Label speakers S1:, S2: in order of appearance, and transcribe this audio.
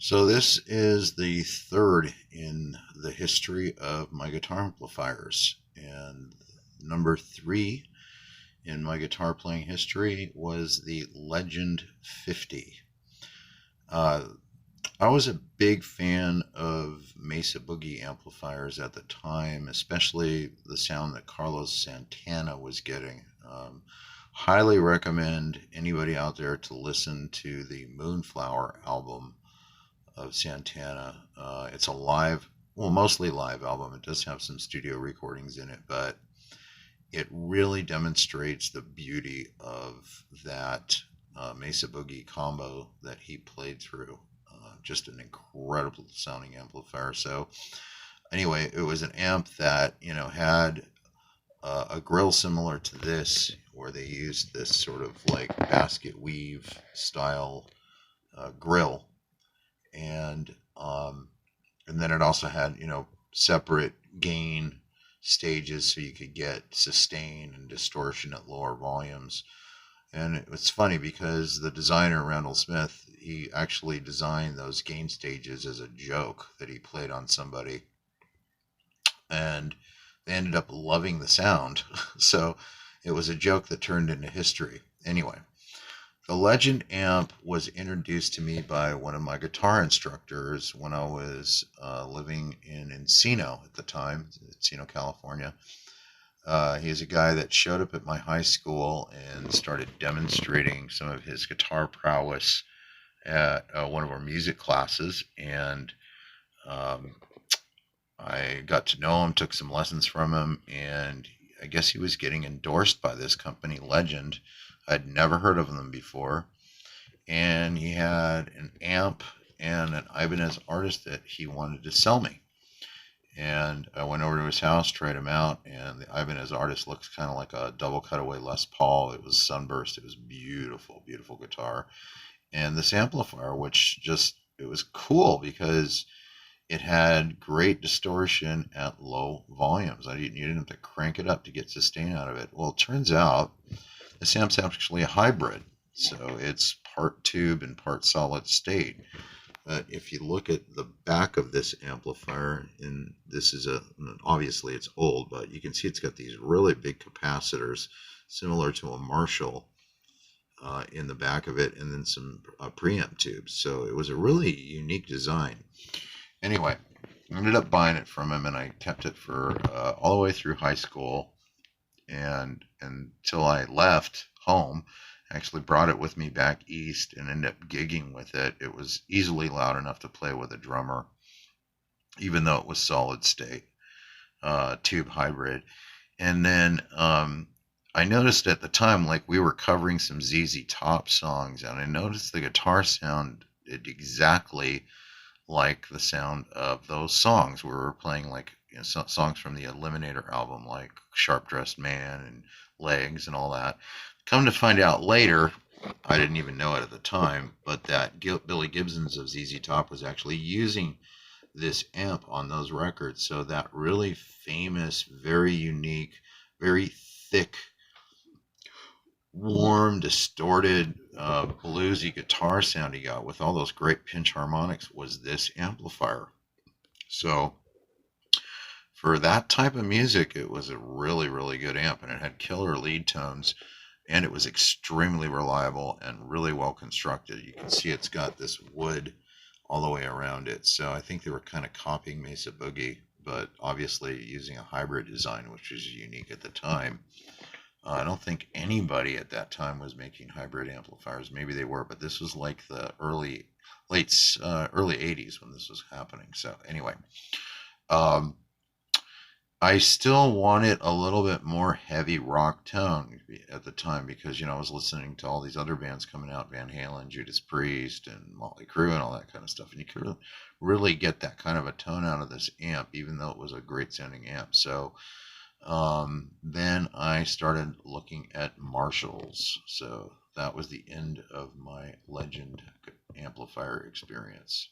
S1: So this is the third in the history of my guitar amplifiers. And number three in my guitar playing history was the Legend 50. Uh, I was a big fan of Mesa Boogie amplifiers at the time, especially the sound that Carlos Santana was getting. Highly recommend anybody out there to listen to the Moonflower album of Santana. It's a live, well, mostly live album. It does have some studio recordings in it, but it really demonstrates the beauty of that Mesa Boogie combo that he played through. Just an incredible sounding amplifier. So anyway, it was an amp that had a grill similar to this, where they used this sort of like basket weave style grill, and and then it also had separate gain stages so you could get sustain and distortion at lower volumes. And it's funny because the designer Randall Smith, he actually designed those gain stages as a joke that he played on somebody, and they ended up loving the sound. So it was a joke that turned into history. Anyway, the Legend amp was introduced to me by one of my guitar instructors when I was living in Encino at the time, Encino, California. He's a guy that showed up at my high school and started demonstrating some of his guitar prowess at one of our music classes. And um, I got to know him, took some lessons from him, and I guess he was getting endorsed by this company, Legend. I'd never heard of them before. And he had an amp and an Ibanez Artist that he wanted to sell me. And I went over to his house, tried him out, and the Ibanez Artist looks kind of like a double cutaway Les Paul. It was sunburst. It was beautiful, beautiful guitar. And this amplifier, it was cool because it had great distortion at low volumes. You didn't have to crank it up to get sustain out of it. Well, it turns out this amp's actually a hybrid. So it's part tube and part solid state. If you look at the back of this amplifier, and this is obviously it's old, but you can see it's got these really big capacitors similar to a Marshall in the back of it, and then some preamp tubes. So it was a really unique design. Anyway, I ended up buying it from him, and I kept it for all the way through high school, and until I left home. I actually brought it with me back east and ended up gigging with it. It was easily loud enough to play with a drummer, even though it was solid state tube hybrid. And then I noticed at the time, like we were covering some ZZ Top songs, and I noticed the guitar sounded exactly like the sound of those songs. We were playing like songs from the Eliminator album, like Sharp Dressed Man and Legs and all that. Come to find out later, I didn't even know it at the time, but that Billy Gibbons of ZZ Top was actually using this amp on those records. So that really famous, very unique, very thick, warm, distorted, bluesy guitar sound he got with all those great pinch harmonics was this amplifier. So for that type of music, it was a really, really good amp, and it had killer lead tones, and it was extremely reliable and really well constructed. You can see it's got this wood all the way around it. So I think they were kind of copying Mesa Boogie, but obviously using a hybrid design, which was unique at the time. I don't think anybody at that time was making hybrid amplifiers. Maybe they were, but this was like the early 80s when this was happening. So anyway, um, I still wanted a little bit more heavy rock tone at the time because, I was listening to all these other bands coming out, Van Halen, Judas Priest, and Motley Crue and all that kind of stuff. And you could really get that kind of a tone out of this amp, even though it was a great sounding amp. So then I started looking at Marshalls. So that was the end of my Legend amplifier experience.